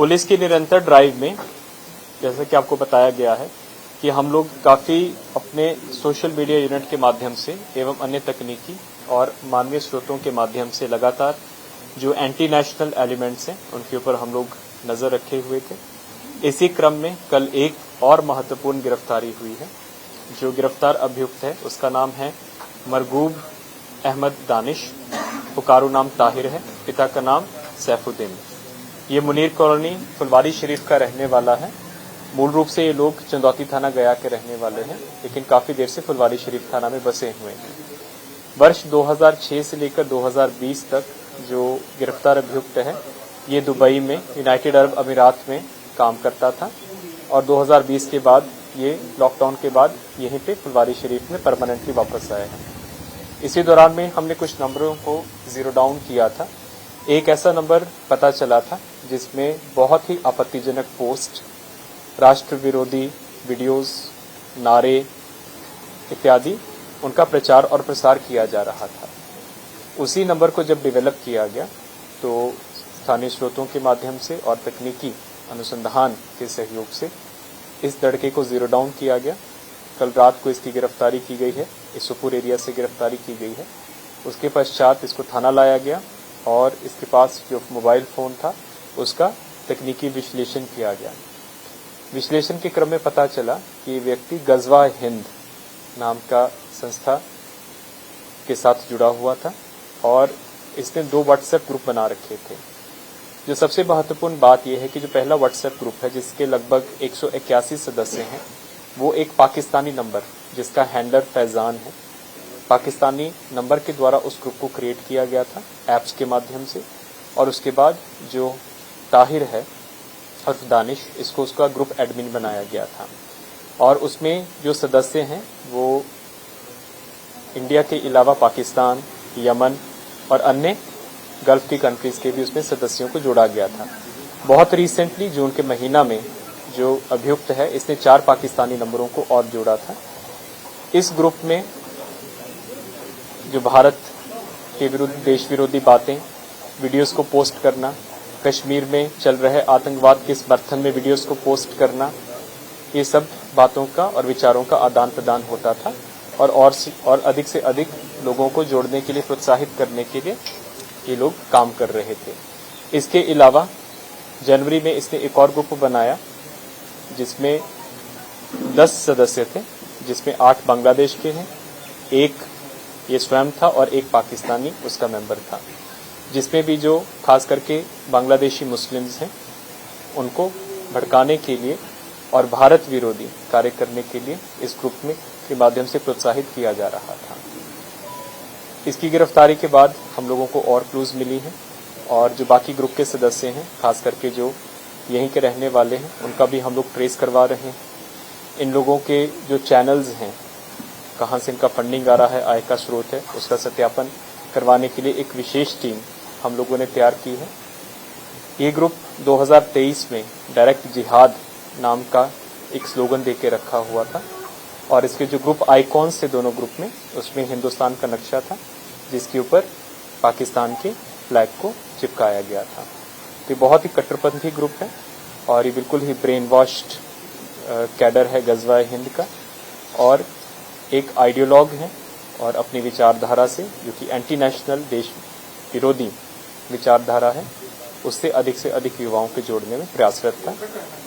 Police की निरंतर drive में जैसा कि आपको बताया गया है कि हम लोग काफी अपने सोशल मीडिया यूनिट के माध्यम से एवं अन्य तकनीकी और मानवीय स्रोतों के माध्यम से लगातार जो एंटी नेशनल एलिमेंट्स हैं उनके ऊपर हम लोग नजर रखे हुए थे। इसी क्रम में कल एक और महत्वपूर्ण गिरफ्तारी हुई है। जो गिरफ्तार अभियुक्त है उसका नाम है मरगूब अहमद दानिश, पुकारू नाम ताहिर है, पिता का नाम सैफुद्दीन। ये मुनीर कॉलोनी फुलवारी शरीफ का रहने वाला है। मूल रूप से ये लोग चंदौती थाना गया के रहने वाले हैं, लेकिन काफी देर से फुलवारी शरीफ थाना में बसे हुए हैं। वर्ष 2006 से लेकर 2020 तक जो गिरफ्तार अभियुक्त है ये दुबई में यूनाइटेड अरब अमीरात में काम करता था और 2020 के बाद ये लॉकडाउन के बाद यहीं पे फुलवारी शरीफ में परमानेंटली वापस आए हैं। इसी दौरान में हमने कुछ नंबरों को जीरो डाउन किया था। एक ऐसा नंबर पता चला था जिसमें बहुत ही आपत्तिजनक पोस्ट, राष्ट्र विरोधी वीडियोस, नारे इत्यादि उनका प्रचार और प्रसार किया जा रहा था। उसी नंबर को जब डेवलप किया गया तो स्थानीय स्रोतों के माध्यम से और तकनीकी अनुसंधान के सहयोग से इस लड़के को जीरो डाउन किया गया। कल रात को इसकी गिरफ्तारी की गई है, इस सुपुर एरिया से गिरफ्तारी की गई है। उसके पश्चात इसको थाना लाया गया और इसके पास जो मोबाइल फोन था उसका तकनीकी विश्लेषण किया गया। विश्लेषण के क्रम में पता चला कि ये व्यक्ति गजवा हिंद नाम का संस्था के साथ जुड़ा हुआ था और इसने 2 व्हाट्सएप ग्रुप बना रखे थे। जो सबसे महत्वपूर्ण बात यह है कि जो पहला व्हाट्सएप ग्रुप है जिसके लगभग 181 सदस्य हैं, वो एक पाकिस्तानी नंबर जिसका हैंडलर फैजान है, पाकिस्तानी नंबर के द्वारा उस ग्रुप को क्रिएट किया गया था ऐप्स के माध्यम से। और उसके बाद जो ताहिर है और दानिश, इसको उसका ग्रुप एडमिन बनाया गया था और उसमें जो सदस्य हैं वो इंडिया के अलावा पाकिस्तान, यमन और अन्य गल्फ की कंट्रीज के भी उसमें सदस्यों को जोड़ा गया था। बहुत रिसेंटली जून के महीना में जो अभियुक्त है इसने 4 पाकिस्तानी नंबरों को और जोड़ा था। इस ग्रुप में जो भारत के विरुद्ध देश विरोधी बातें, वीडियोस को पोस्ट करना, कश्मीर में चल रहे आतंकवाद के समर्थन में वीडियोस को पोस्ट करना, ये सब बातों का और विचारों का आदान प्रदान होता था और अधिक से अधिक लोगों को जोड़ने के लिए, प्रोत्साहित करने के लिए ये लोग काम कर रहे थे। इसके अलावा जनवरी में इसने एक और ग्रुप बनाया जिसमें 10 सदस्य थे, जिसमें 8 बांग्लादेश के हैं, एक ये स्वयं था और एक पाकिस्तानी उसका मेंबर था, जिसमें भी जो खास करके बांग्लादेशी मुस्लिम्स हैं उनको भड़काने के लिए और भारत विरोधी कार्य करने के लिए इस ग्रुप में के माध्यम से प्रोत्साहित किया जा रहा था। इसकी गिरफ्तारी के बाद हम लोगों को और क्लूज मिली हैं और जो बाकी ग्रुप के सदस्य हैं, खास करके जो यहीं के रहने वाले हैं, उनका भी हम लोग ट्रेस करवा रहे हैं। इन लोगों के जो चैनल्स हैं, कहाँ से इनका फंडिंग आ रहा है, आय का स्रोत है, उसका सत्यापन करवाने के लिए एक विशेष टीम हम लोगों ने तैयार की है। ये ग्रुप 2023 में डायरेक्ट जिहाद नाम का एक स्लोगन देके रखा हुआ था और इसके जो ग्रुप आइकॉन्स थे दोनों ग्रुप में, उसमें हिंदुस्तान का नक्शा था जिसके ऊपर पाकिस्तान के फ्लैग को चिपकाया गया था। तो ये बहुत ही कट्टरपंथी ग्रुप है और ये बिल्कुल ही ब्रेन वॉश्ड कैडर है गजवा हिंद का और एक आइडियोलॉग है और अपनी विचारधारा से, जो कि एंटी नेशनल देश विरोधी विचारधारा है, उससे अधिक युवाओं के जोड़ने में प्रयासरत था।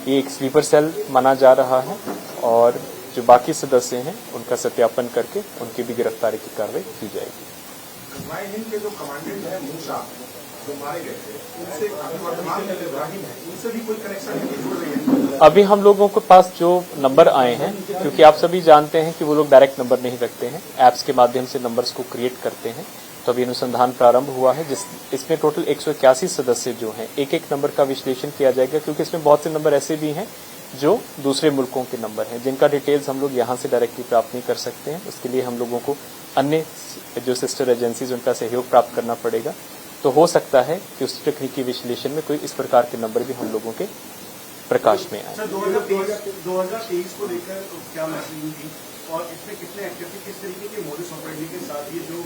ये एक स्लीपर सेल माना जा रहा है और जो बाकी सदस्य हैं उनका सत्यापन करके उनकी भी गिरफ्तारी की कार्रवाई की जाएगी। के जो कमांडेंट है मूसा जो मारे गए थे, उनसे वर्तमान में इब्राहिम है, उनसे भी कोई कनेक्शन नहीं जुड़ रही है? अभी हम लोगों के पास जो नंबर आए हैं, क्योंकि आप सभी जानते हैं कि वो लोग डायरेक्ट नंबर नहीं रखते हैं, ऐप्स के माध्यम से नंबर्स को क्रिएट करते हैं, तो अभी अनुसंधान प्रारंभ हुआ है इसमें टोटल 181 सदस्य जो हैं, एक एक नंबर का विश्लेषण किया जाएगा, क्योंकि इसमें बहुत से नंबर ऐसे भी हैं जो दूसरे मुल्कों के नंबर हैं जिनका डिटेल्स हम लोग यहाँ से डायरेक्टली प्राप्त नहीं कर सकते हैं। उसके लिए हम लोगों को अन्य जो सिस्टर एजेंसीज उनका सहयोग प्राप्त करना पड़ेगा। तो हो सकता है कि उस तकनीकी विश्लेषण में कोई इस प्रकार के नंबर भी हम लोगों के प्रकाश में आए। 2023 को लेकर क्या मैसेजिंग थी और इसमें कितने एक्टिव थे, किस तरीके के मोडस ऑपरेंडी के साथ ये जो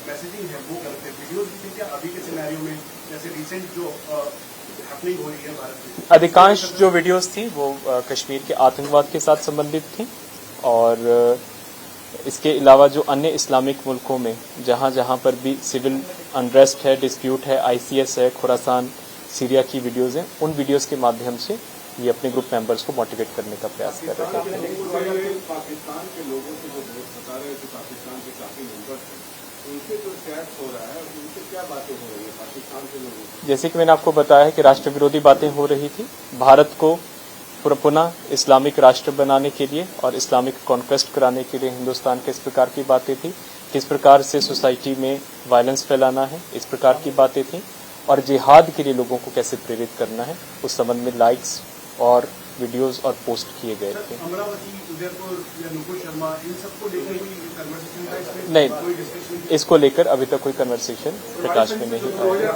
मैसेजिंग है वो करते हैं? वीडियोस भी थे क्या अभी के सिनेरियो में? जैसे रिसेंट जो हैपनिंग हो रही है भारत में? अधिकांश जो वीडियोस थी वो कश्मीर के आतंकवाद के साथ संबंधित थी और इसके अलावा जो अन्य इस्लामिक मुल्कों में जहां जहां पर भी सिविल अनरेस्ट है, डिस्प्यूट है, आईसीएस है, खुरासान, सीरिया की वीडियोस हैं, उन वीडियोस के माध्यम से ये अपने ग्रुप मेंबर्स को मोटिवेट करने का प्रयास कर रहे थे। पाकिस्तान के लोगों से जो बता रहे थे, पाकिस्तान के काफी मेंबर्स हैं, उनसे जो चैट हो रहा है उनसे क्या बातें हो रही है पाकिस्तान के लोगों से? जैसे कि मैंने आपको बताया है कि राष्ट्र विरोधी बातें हो रही थी, भारत को पुनः इस्लामिक राष्ट्र बनाने के लिए और इस्लामिक कॉन्क्वेस्ट कराने के लिए हिंदुस्तान के इस प्रकार की बातें थी, किस प्रकार से सोसाइटी में वायलेंस फैलाना है, इस प्रकार की बातें थी, और जिहाद के लिए लोगों को कैसे प्रेरित करना है, उस संबंध में लाइक्स और वीडियोस और पोस्ट किए गए थे। अमरावती, उदयपुर या नुपुर शर्मा, इन सबको लेकर कोई कन्वर्सेशन था इसमें? नहीं, कोई डिस्कशन? इसको लेकर अभी तक कोई कन्वर्सेशन प्रकाश में नहीं आया।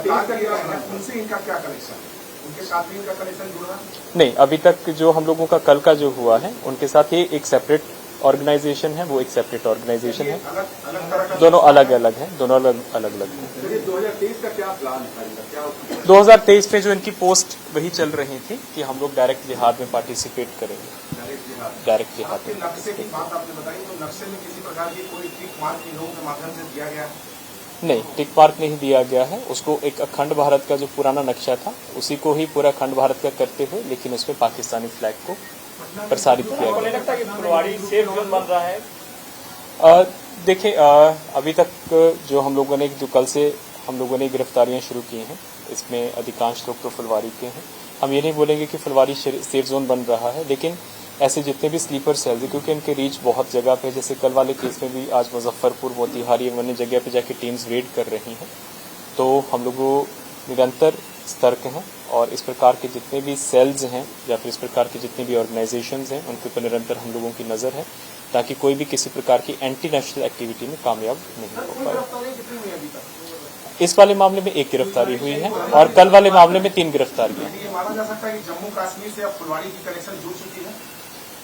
उनसे इनका क्या कनेक्शन है? उनके साथ भी इनका कनेक्शन जुड़ा? नहीं, अभी तक जो हम लोगों का कल का जो हुआ है उनके साथ ये एक सेपरेट ऑर्गेनाइजेशन है, वो एक सेपरेट ऑर्गेनाइजेशन है, अलग तरह का दोनों अलग अलग हैं, दोनों अलग अलग हैं। चलिए 2023 का क्या प्लान है इनका? क्या 2023 में जो इनकी पोस्ट वही चल रही थी कि हम लोग डायरेक्ट जिहाद में पार्टिसिपेट करेंगे, डायरेक्ट जिहाद आपके में। नक्शे की बात आपने बताई, तो नक्शे में किसी प्रकार की कोई टिक मार्क इन लोगों के माध्यम से दिया गया है? नहीं, टिक मार्क नहीं दिया गया है, उसको एक अखंड भारत का जो पुराना नक्शा था उसी को ही पूरा अखंड भारत का करते हुए, लेकिन उसमें पाकिस्तानी फ्लैग को प्रसारित किया गया। लगता है कि फुलवारी सेफ जोन बन रहा है? देखिए, अभी तक जो हम लोगों ने जो कल से हम लोगों ने गिरफ्तारियां शुरू की हैं, इसमें अधिकांश लोग तो फुलवारी के हैं। हम ये नहीं बोलेंगे कि फुलवारी सेफ जोन बन रहा है, लेकिन ऐसे जितने भी स्लीपर सेल्स हैं, क्योंकि इनके रीच बहुत जगह पे, जैसे कल वाले केस में भी आज मुजफ्फरपुर, मोतिहारी, अन्य जगह पे जाके टीम्स रेड कर रही हैं, तो हम लोगों निरंतर सतर्क हैं और इस प्रकार के जितने भी सेल्स हैं या फिर इस प्रकार की जितनी भी ऑर्गेनाइजेशंस हैं उनके ऊपर निरंतर हम लोगों की नज़र है, ताकि कोई भी किसी प्रकार की एंटी नेशनल एक्टिविटी में कामयाब नहीं हो पाए। इस वाले मामले में एक गिरफ्तारी हुई है और कल वाले मामले में 3 गिरफ्तारियां। ये माना जा सकता है कि जम्मू कश्मीर से अब फुलवारी की कनेक्शन जुड़ चुकी है?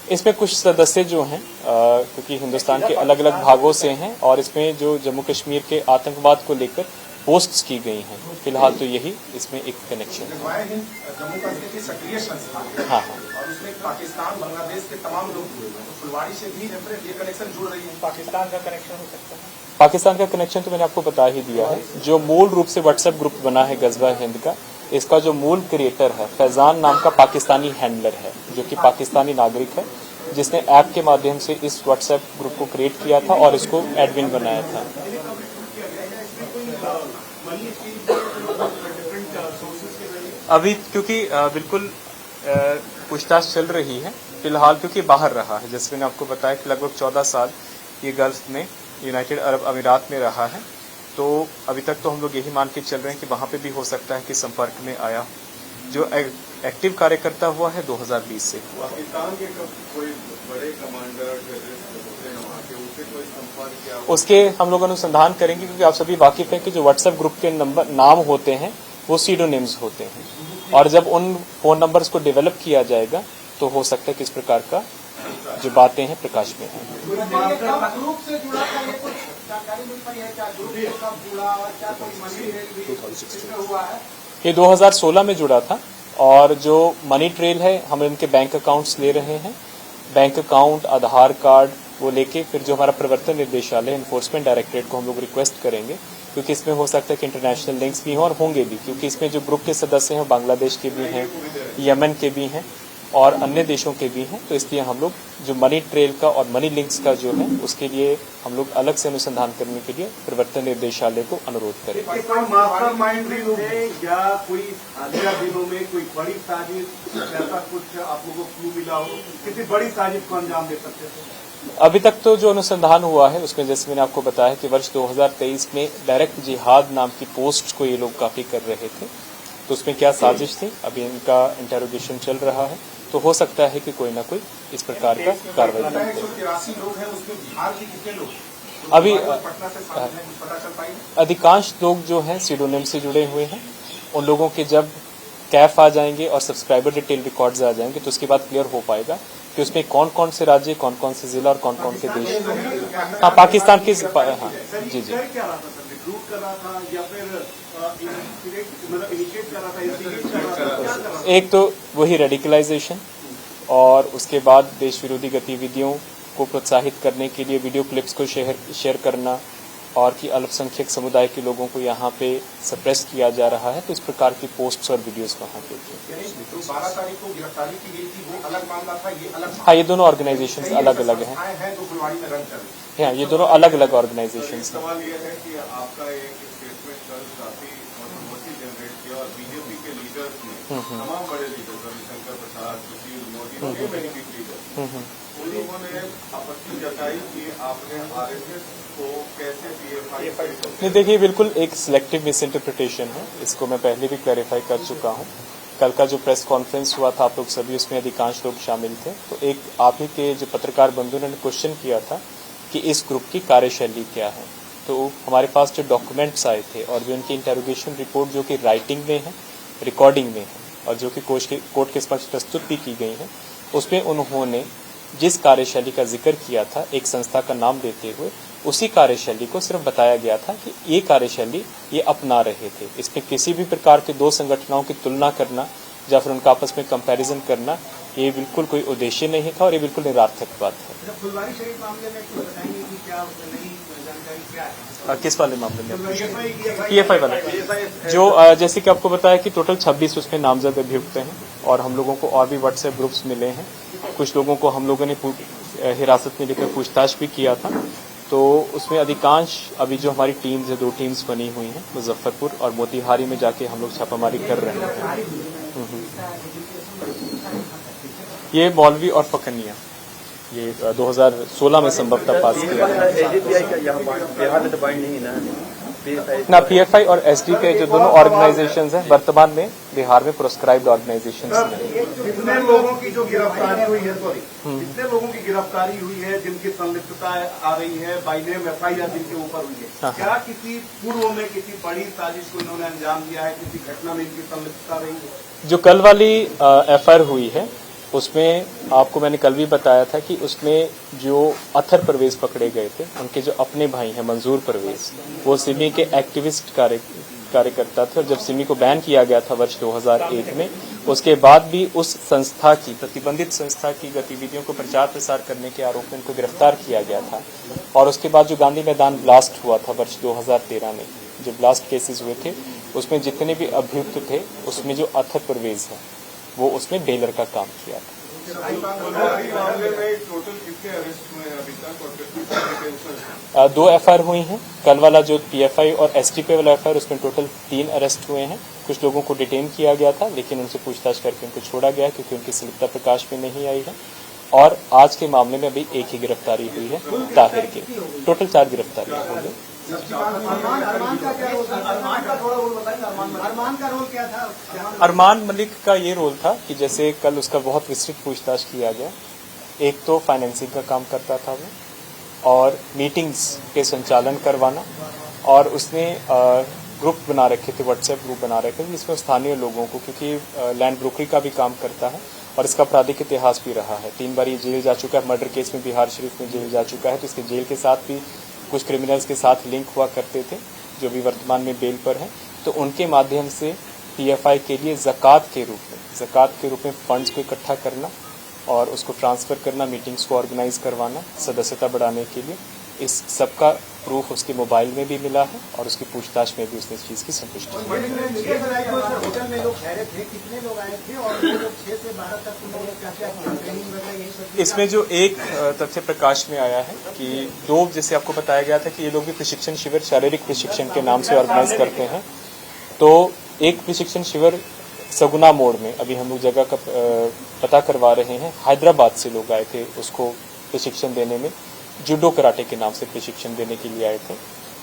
इसमें कुछ सदस्य जो हैं, क्योंकि हिंदुस्तान के अलग अलग भागों से हैं और इसमें जो जम्मू कश्मीर के आतंकवाद को लेकर पोस्ट्स की गई हैं, फिलहाल तो यही इसमें एक कनेक्शन है। जम्मू कश्मीर की सक्रिय संस्था है। हाँ, और उसमें पाकिस्तान, बांग्लादेश के तमाम लोग जुड़े हुए हैं, तो फुलवारी से भी ये कनेक्शन जुड़ रही है। पाकिस्तान का कनेक्शन हो सकता है? पाकिस्तान का कनेक्शन तो मैंने आपको बता ही दिया है। जो मूल रूप से व्हाट्सएप ग्रुप बना है गजवा हिंद का, इसका जो मूल क्रिएटर है फैजान नाम का पाकिस्तानी हैंडलर है, जो कि पाकिस्तानी नागरिक है, जिसने ऐप के माध्यम से इस व्हाट्सएप ग्रुप को क्रिएट किया था और इसको एडमिन बनाया था। अभी क्योंकि बिल्कुल पूछताछ चल रही है फिलहाल, क्योंकि बाहर रहा है, जैसे मैंने आपको बताया कि लगभग 14 साल ये गल्फ में, यूनाइटेड अरब अमीरात में रहा है, तो अभी तक तो हम लोग यही मान के चल रहे हैं कि वहाँ पे भी हो सकता है कि संपर्क में आया। जो एक्टिव कार्यकर्ता हुआ है 2020 से हुआ। पाकिस्तान के कोई बड़े कमांडर होते हैं वहाँ के, उनसे कोई संपर्क किया? उसके हम लोग अनुसंधान करेंगे, क्योंकि आप सभी वाकिफ हैं कि जो व्हाट्सएप ग्रुप के नाम होते हैं वो सीडोनेम्स होते हैं, और जब उन फोन नंबर्स को डेवलप किया जाएगा तो हो सकता है कि इस प्रकार का जो बातें हैं प्रकाश में हैं। ग्रुप से जुड़ा था, ये कुछ जानकारी मिल पाई है क्या? ग्रुप से कब जुड़ा और क्या कोई मनी ट्रेल हुआ है? ये 2016 में जुड़ा था, और जो मनी ट्रेल है हम इनके बैंक अकाउंट्स ले रहे हैं, बैंक अकाउंट, आधार कार्ड वो लेके फिर जो हमारा प्रवर्तन निर्देशालय एनफोर्समेंट डायरेक्टरेट को हम लोग रिक्वेस्ट करेंगे, क्योंकि इसमें हो सकता है कि इंटरनेशनल लिंक्स भी हों और होंगे भी, क्योंकि इसमें जो ग्रुप के सदस्य हैं बांग्लादेश के भी हैं, यमन के भी हैं और अन्य देशों के भी हैं, तो इसलिए हम लोग जो मनी ट्रेल का और मनी लिंक्स का जो है उसके लिए हम लोग अलग से अनुसंधान करने के लिए प्रवर्तन निर्देशालय को अनुरोध करें। मास्टरमाइंड भी लोग हैं या कोई हालिया दिनों में कोई बड़ी साजिश, ऐसा कुछ आप लोगों को क्लू मिला हो, किसी बड़ी साजिश को अंजाम दे सकते थे? अभी तक तो जो अनुसंधान हुआ है उसमें जैसे मैंने आपको बताया कि वर्ष 2023 में डायरेक्ट जिहाद नाम की पोस्ट को ये लोग काफी कर रहे थे, तो उसमें क्या साजिश थी अभी इनका इंटेरोगेशन चल रहा है, तो हो सकता है कि कोई ना कोई इस प्रकार का कार्रवाई करे। 183 लोग हैं, उसमें बिहार के कितने लोग? अभी पटना से शामिल हैं, कुछ पता चल पाई? अधिकांश लोग जो हैं सीडोनेम से जुड़े हुए हैं, उन लोगों के जब कैफ आ जाएंगे और सब्सक्राइबर डिटेल रिकॉर्ड्स आ जाएंगे तो उसके बाद क्लियर हो पाएगा कि उसमें कौन कौन से राज्य, कौन कौन से जिला और कौन कौन से देश। हाँ, पाकिस्तान के, हाँ जी जी। क्या रहा था सर? रिक्रूट कर रहा था या फिर मतलब इनिशिएट कर रहा था, इंस्टिगेट कर रहा था, क्या कर रहा था? एक तो वही रेडिकलाइजेशन और उसके बाद देश विरोधी गतिविधियों को प्रोत्साहित करने के लिए वीडियो क्लिप्स को शेयर करना और कि अल्पसंख्यक समुदाय के लोगों को यहाँ पे सप्रेस किया जा रहा है, तो इस प्रकार की पोस्ट्स और वीडियोस वहाँ पे थे। तो 12 तारीख को गिरफ्तारी की गई थी, वो अलग मामला था, ये अलग। हाँ, ये दोनों ऑर्गेनाइजेशंस अलग अलग हैं। है जो फुलवाड़ी में रन कर रहे हैं। हाँ, ये दोनों अलग अलग ऑर्गेनाइजेशंस हैं। सवाल ये है कि आपका एक स्टेटमेंट कल काफी कंट्रोवर्सी जनरेट किया और बीजेपी के लीडर्स ने, तमाम बड़े लीडर्स, रविशंकर प्रसाद, सुशील मोदी, ये मेरी बिग लीडर, उन लोगों ने आपत्ति जताई कि आपने आरएसएस को कैसे पीएफआई। नहीं, देखिए, बिल्कुल एक सिलेक्टिव मिस इंटरप्रिटेशन है, इसको मैं पहले भी क्लैरिफाई कर चुका हूँ। कल का जो प्रेस कॉन्फ्रेंस हुआ था, आप लोग सभी उसमें अधिकांश लोग शामिल थे, तो एक आप ही के जो पत्रकार बंधु ने क्वेश्चन किया था कि इस ग्रुप की कार्यशैली क्या है, तो हमारे पास जो डॉक्यूमेंट्स आए थे और जो उनकी इंटेरोगेशन रिपोर्ट जो कि राइटिंग में है, रिकॉर्डिंग में है और जो कि कोर्ट के समक्ष प्रस्तुत भी की गई है, उसमें उन्होंने जिस कार्यशैली का जिक्र किया था एक संस्था का नाम देते हुए, उसी कार्यशैली को सिर्फ बताया गया था कि ये कार्यशैली ये अपना रहे थे। इसमें किसी भी प्रकार के दो संगठनों की तुलना करना या फिर उनका आपस में कंपैरिजन करना, ये बिल्कुल कोई उद्देश्य नहीं था और ये बिल्कुल निरार्थक बात है। फुलवारी शरीफ मामले में कुछ बताएंगे कि क्या नई जानकारी क्या है? किस वाले मामले में? PFI पीएफआई वाला, जो जैसे कि आपको बताया कि टोटल 26 उसमें नामजद अभियुक्त हैं और हम लोगों को और भी व्हाट्सएप ग्रुप्स मिले हैं। कुछ लोगों को हम लोगों ने हिरासत में लेकर पूछताछ भी किया था, तो उसमें अधिकांश अभी जो हमारी टीम्स है, 2 टीम्स बनी हुई हैं, मुजफ्फरपुर और मोतिहारी में जाके हम लोग छापामारी कर रहे हैं। ये मौलवी और फकनिया, ये 2016 में संभवतः पास किया ना। पीएफआई और एसडीपीआई जो दोनों ऑर्गेनाइजेशंस हैं, वर्तमान में बिहार में प्रोस्क्राइब्ड ऑर्गेनाइजेशंस हैं। कितने लोगों की जो गिरफ्तारी हुई है, कितने लोगों की गिरफ्तारी हुई है जिनकी संलिप्तता आ रही है, बाई नेम एफआईआर जिनके ऊपर हुई है, क्या किसी पूर्व में किसी बड़ी साजिश को इन्होंने अंजाम दिया है, किसी घटना में इनकी संलिप्तता रही है? जो कल वाली एफआईआर हुई है उसमें आपको मैंने कल भी बताया था कि उसमें जो अथर परवेज पकड़े गए थे, उनके जो अपने भाई हैं मंजूर परवेज, वो सिमी के एक्टिविस्ट कार्यकर्ता थे और जब सिमी को बैन किया गया था वर्ष 2001 में, उसके बाद भी उस संस्था की, प्रतिबंधित संस्था की गतिविधियों को प्रचार प्रसार करने के आरोप में उनको गिरफ्तार किया गया था। और उसके बाद जो गांधी मैदान ब्लास्ट हुआ था वर्ष 2013 में, जो ब्लास्ट केसेस हुए थे, उसमें जितने भी अभियुक्त थे उसमें जो अथर परवेज है वो उसमें बेलर का काम किया था। मामले में टोटल कितने अरेस्ट हुए हैं अभी तक और कितने 2 एफआईआर हुई हैं। कल वाला जो पीएफआई और एसटीपी वाला एफआईआर, उसमें टोटल 3 अरेस्ट हुए हैं। कुछ लोगों को डिटेन किया गया था लेकिन उनसे पूछताछ करके उनको छोड़ा गया क्योंकि उनकी संलिप्तता प्रकाश में नहीं आई है। और आज के मामले में अभी एक ही गिरफ्तारी हुई है ताहिर की। टोटल 4 गिरफ्तारियां हुई हैं। अरमान मलिक का ये रोल था कि जैसे कल उसका बहुत विस्तृत पूछताछ किया गया। एक तो फाइनेंसिंग का काम करता था वो, और मीटिंग्स के संचालन करवाना, और उसने ग्रुप बना रखे थे, व्हाट्सएप ग्रुप बना रखे थे जिसमें स्थानीय लोगों को, क्योंकि लैंड ब्रोकरी का भी काम करता है और इसका आपराधिक इतिहास भी रहा है। 3 बार ये जेल जा चुका है, मर्डर केस में बिहार शरीफ में जेल जा चुका है। तो इसके जेल के साथ भी कुछ क्रिमिनल्स के साथ लिंक हुआ करते थे जो भी वर्तमान में बेल पर हैं। तो उनके माध्यम से पीएफआई के लिए ज़कात के रूप में फंड्स को इकट्ठा करना और उसको ट्रांसफर करना, मीटिंग्स को ऑर्गेनाइज करवाना, सदस्यता बढ़ाने के लिए, इस सब का प्रूफ उसके मोबाइल में भी मिला है और उसकी पूछताछ में भी उसने इस चीज़ की संतुष्टि दी। होटल में लोग ठहरे थे, कितने लोग आए थे और 6 से 12 तक क्या ट्रेनिंग वगैरह यही सब? इसमें जो एक तथ्य प्रकाश में आया है कि 2, जैसे आपको बताया गया था कि ये लोग भी प्रशिक्षण शिविर, शारीरिक प्रशिक्षण के नाम से ऑर्गेनाइज करते हैं। तो एक प्रशिक्षण शिविर सगुना मोड़ में अभी हम लोग जगह का पता करवा रहे हैं। हैदराबाद से लोग आए थे उसको प्रशिक्षण देने में, जूडो कराटे के नाम से प्रशिक्षण देने के लिए आए थे।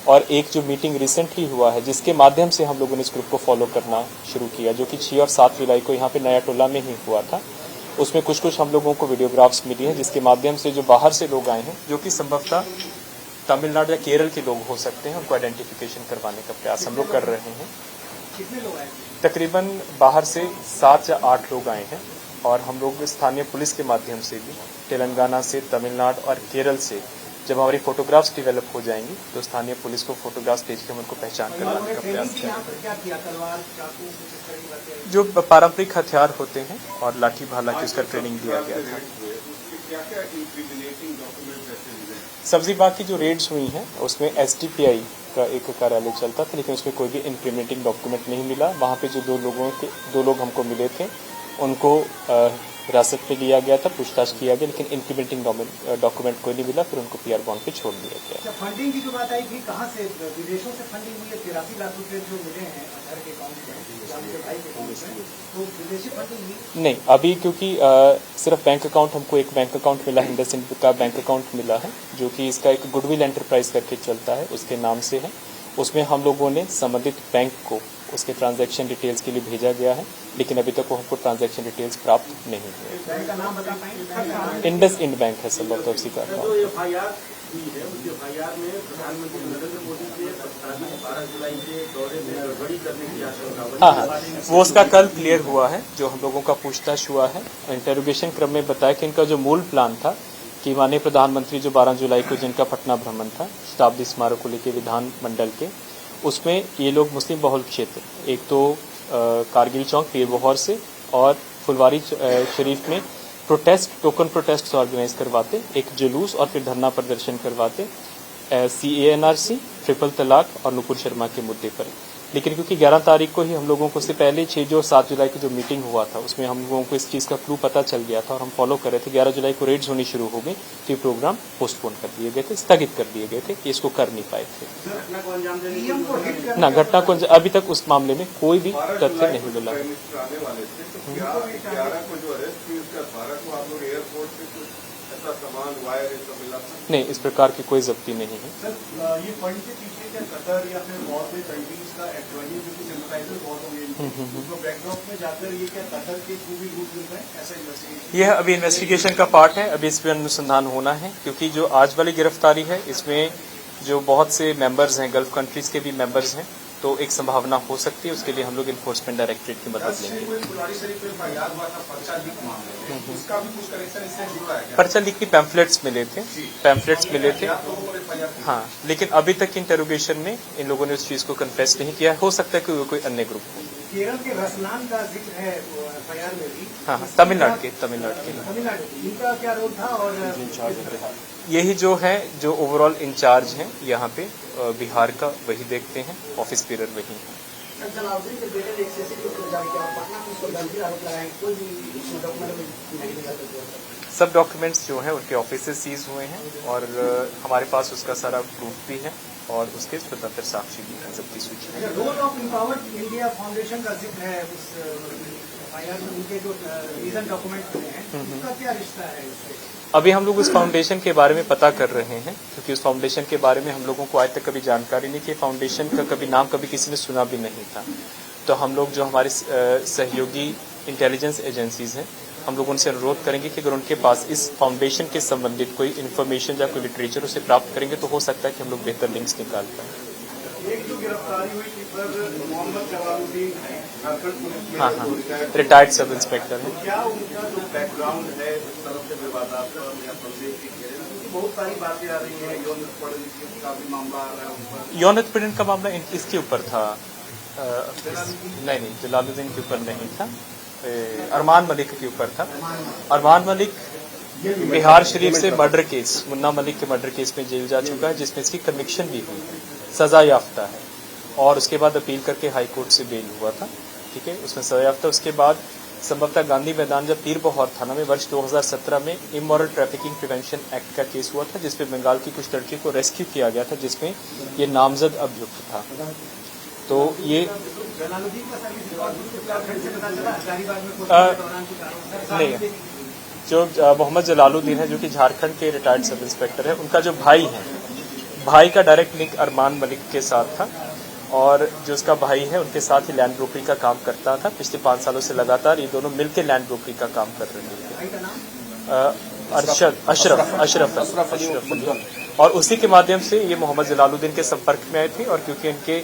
और एक जो मीटिंग रिसेंटली हुआ है जिसके माध्यम से हम लोगों ने इस ग्रुप को फॉलो करना शुरू किया, जो कि 6 और 7 जुलाई को यहाँ पे नया टोला में ही हुआ था, उसमें कुछ हम लोगों को वीडियोग्राफ्स मिली हैं जिसके माध्यम से जो बाहर से लोग आए हैं, जो कि संभवतः तमिलनाडु या केरल के लोग हो सकते हैं, उनको आइडेंटिफिकेशन करवाने का प्रयास हम लोग कर रहे हैं। कितने लोग आए? तकरीबन बाहर से 7 या 8 लोग आए हैं और हम लोग स्थानीय पुलिस के माध्यम से भी तेलंगाना से, तमिलनाडु और केरल से जब हमारी फोटोग्राफ्स डेवलप हो जाएंगी तो स्थानीय पुलिस को फोटोग्राफ्स भेज के हम उनको पहचान करवाने का प्रयास करेंगे। जो पारंपरिक हथियार होते हैं और लाठी भाला की उसका ट्रेनिंग दिया गया था। क्या क्या इंक्रिमिनेटिंग डॉक्यूमेंट ऐसे मिले? सब्जी बाग की जो रेड्स हुई हैं उसमें SDPI का एक कार्यालय चलता था, लेकिन उसमें कोई भी इंक्रिमिनेटिंग डॉक्यूमेंट नहीं मिला। वहाँ पे जो दो लोग हमको मिले थे उनको हिरासत में लिया गया था, पूछताछ किया गया, लेकिन इंक्रिमिनेटिंग डॉक्यूमेंट कोई नहीं मिला। फिर उनको PR बॉन्ड पे छोड़ दिया गया। फंडिंग की जो बात आई थी, कहाँ से? विदेशों से फंडिंग हुई है। 83 लाख रुपए जो मिले हैं अजहर के अकाउंट में, भाई के अकाउंट में, तो विदेशी फंडिंग हुई नहीं अभी, क्योंकि सिर्फ बैंक अकाउंट हमको एक बैंक अकाउंट मिला है, इंडसइंड का बैंक अकाउंट मिला है, जो कि इसका एक गुडविल एंटरप्राइज करके चलता है, उसके नाम से है। उसमें हम लोगों ने संबंधित बैंक को उसके ट्रांजैक्शन डिटेल्स के लिए भेजा गया है, लेकिन अभी तक वो हमको ट्रांजैक्शन डिटेल्स प्राप्त नहीं हुए। बैंक का नाम बता पाएंगे? इंडसइंड बैंक है सर, बहुत उसी का जो FIR हुई है उस FIR में प्रधानमंत्री नरेंद्र मोदी के 12 जुलाई के दौरे में गड़बड़ी करने की आशंका। हाँ, वो उसका कल क्लियर हुआ है। जो हम लोगों का पूछताछ हुआ है, इंटरोगेशन क्रम में बताया कि इनका जो मूल प्लान था कि माननीय प्रधानमंत्री जो 12 जुलाई को जिनका पटना भ्रमण था शताब्दी स्मारक को लेकर विधानमंडल के, उसमें ये लोग मुस्लिम बहुल क्षेत्र, एक तो कारगिल चौक पीर बहौर से और फुलवारी शरीफ में टोकन प्रोटेस्ट ऑर्गेनाइज करवाते, एक जुलूस और फिर धरना प्रदर्शन करवाते CANRC, ट्रिपल तलाक और नुपुर शर्मा के मुद्दे पर। लेकिन क्योंकि 11 तारीख को ही हम लोगों को, से पहले 6 और 7 जुलाई की जो मीटिंग हुआ था उसमें हम लोगों को इस चीज़ का क्लू पता चल गया था और हम फॉलो कर रहे थे। 11 जुलाई को रेड्स होनी शुरू हो गई, तो ये प्रोग्राम पोस्टपोन कर दिए गए थे, स्थगित कर दिए गए थे कि इसको कर नहीं पाए थे। ना घटना को अभी तक उस मामले में कोई भी तथ्य नहीं मिला। आने वाले थे, तो क्या 11 को जो अरेस्ट हुई उसका 12 को आप लोग एयरपोर्ट से कुछ ऐसा सामान वायर सब मिला था? नहीं, इस प्रकार की कोई जब्ती नहीं है। सर ये फंड के पीछे क्या कतर या फिर और कोई कंट्रीज का एडवाइजर जो सिंपथाइजर बहुत होंगे, उसको बैकड्रॉप में जाकर ये क्या कतर के थ्रू भी रूट मिल रहा है, ऐसा इन्वेस्टिगेशन? यह अभी इन्वेस्टिगेशन का पार्ट है, अभी इस पर अनुसंधान होना है। क्योंकि जो आज वाली गिरफ्तारी है इसमें जो बहुत से मेंबर्स हैं, गल्फ कंट्रीज के भी मेंबर्स हैं, तो एक संभावना हो सकती है। उसके लिए हम लोग इन्फोर्समेंट डायरेक्टरेट की मदद लेंगे। पर्चा लीक की पैम्फलेट्स मिले थे, हाँ, लेकिन अभी तक इंटरोगेशन में इन लोगों ने उस चीज को कन्फेस नहीं किया। हो सकता है कि वो कोई अन्य ग्रुप हो। केरल के रसलान का जिक्र है FIR में भी। हाँ, तमिलनाडु के इनका क्या रोल था? और यही जो है, जो ओवरऑल इंचार्ज हैं यहाँ पे बिहार का, वही देखते हैं, ऑफिस बीरर वही है। जलाउद्दीन के बेटे ने पटना पुलिस को गंभीर आरोप लगाए, कोई भी डॉक्यूमेंट नहीं मिला। सब डॉक्यूमेंट्स जो हैं उनके ऑफिस से सीज हुए हैं और हमारे पास उसका सारा प्रूफ भी है और उसके स्वतंत्र साक्षी भी हैं, जब्ती सूची। Role of empowered India foundation का जिक्र है उस FIR में, उनके जो रीजन डॉक्यूमेंट मिले हैं, उसका क्या रिश्ता है इससे? अभी हम लोग उस फाउंडेशन के बारे में पता कर रहे हैं, क्योंकि उस फाउंडेशन के बारे में हम लोगों को आज तक कभी जानकारी नहीं थी। फाउंडेशन का कभी नाम कभी किसी ने सुना भी नहीं था। तो हम लोग जो हमारे सहयोगी इंटेलिजेंस एजेंसीज हैं, हम लोग उनसे अनुरोध करेंगे कि अगर उनके पास इस फाउंडेशन के संबंधित कोई इन्फॉर्मेशन या कोई लिटरेचर उसे प्राप्त करेंगे तो हो सकता है कि हम लोग बेहतर लिंक्स निकाल पाएं। एक जो गिरफ्तारी हुई थी सर, मोहम्मद जलालुद्दीन झारखंड पुलिस में, हाँ, रिटायर्ड सब इंस्पेक्टर है। क्या उनका जो बैकग्राउंड है उस तरफ से विवादास्पद या संदेह की घेरे में, क्योंकि बहुत सारी बातें आ रही हैं, यौन उत्पीड़न का भी मामला आ रहा है उन पर। यौन उत्पीड़न का मामला इसके ऊपर था, नहीं, जलालुद्दीन के ऊपर नहीं था, अरमान मलिक के ऊपर था। अरमान मलिक बिहार शरीफ से मर्डर केस, मुन्ना मलिक के मर्डर केस में जेल जा चुका है, जिसमें इसकी कन्विक्शन भी हुई है, सजा याफ्ता है, और उसके बाद अपील करके हाई कोर्ट से बेल हुआ था। ठीक है, उसमें सजा याफ्ता। उसके बाद संभवतः गांधी मैदान जब पीर बहौर थाना में वर्ष 2017 में इमोरल ट्रैफिकिंग प्रिवेंशन एक्ट का केस हुआ था, जिसमें बंगाल की कुछ लड़की को रेस्क्यू किया गया था, जिसमें ये नामजद अभियुक्त था। तो ये नहीं, जो मोहम्मद जलालुद्दीन है, जो कि झारखंड के रिटायर्ड सब इंस्पेक्टर है, उनका जो भाई है, भाई का डायरेक्ट लिंक अरमान मलिक के साथ था, और जो उसका भाई है उनके साथ ही लैंड ब्रोकरी का काम करता था। पिछले 5 सालों से लगातार ये दोनों मिलकर लैंड ब्रोकरी का काम कर रहे थे। अशरफ, और उसी के माध्यम से ये मोहम्मद जलालुद्दीन के संपर्क में आए थे, और क्योंकि इनके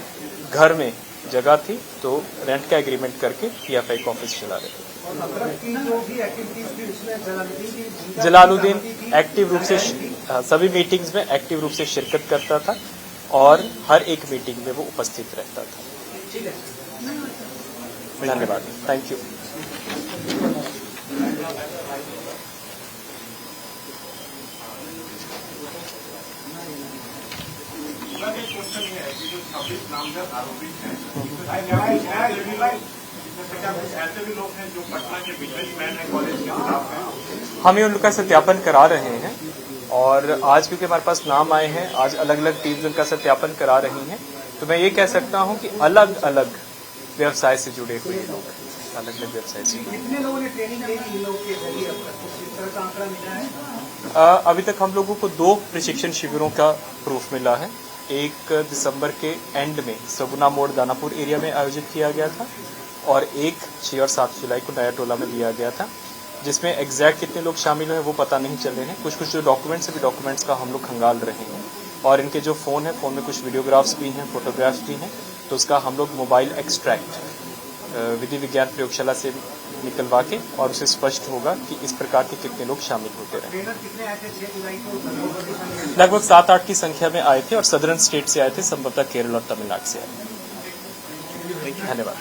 घर में जगह थी तो रेंट का एग्रीमेंट करके पीएफआई का ऑफिस चला रहे थे। और अतरफ की जो भी एक्टिविटीज थी उसमें जलालुद्दीन जलालुद्दीन एक्टिव रूप से सभी मीटिंग्स में एक्टिव रूप से शिरकत करता था और हर एक मीटिंग में वो उपस्थित रहता था। धन्यवाद, थैंक यू। एक क्वेश्चन ये है कि जो 26 नामजद आरोपित हैं, ऐसे भी लोग हैं जो पटना के बिजनेसमैन हैं, कॉलेज के स्टाफ हैं। हम उनका सत्यापन करा रहे हैं और आज क्योंकि हमारे पास नाम आए हैं, आज अलग अलग टीम्स उनका सत्यापन करा रही हैं, तो मैं ये कह सकता हूं कि अलग अलग व्यवसाय से जुड़े हुए लोग, अलग अलग व्यवसाय से। कितने लोगों ने ट्रेनिंग ली इन लोगों के जरिए अब तक कुछ इस तरह का आंकड़ा मिला है? अभी तक हम लोगों को 2 प्रशिक्षण शिविरों का प्रूफ मिला है। एक दिसंबर के एंड में सगुना मोड़ दानापुर एरिया में आयोजित किया गया था और एक 6 और 7 जुलाई को नया टोला में दिया गया था, जिसमें एग्जैक्ट कितने लोग शामिल हुए वो पता नहीं चल रहे हैं। कुछ जो डॉक्यूमेंट्स भी डॉक्यूमेंट्स का हम लोग खंगाल रहे हैं और इनके जो फ़ोन है, फ़ोन में कुछ वीडियोग्राफ्स भी हैं, फोटोग्राफ्स भी हैं, तो उसका हम लोग मोबाइल एक्सट्रैक्ट विधि विज्ञान प्रयोगशाला से निकलवा के और उसे स्पष्ट होगा कि इस प्रकार के कितने लोग शामिल होते रहे। ट्रेनर कितने आए थे 6 जुलाई को? लगभग 7-8 की संख्या में आए थे और सदर्न स्टेट से आए थे, संभवतः केरल और तमिलनाडु से आए थे। धन्यवाद।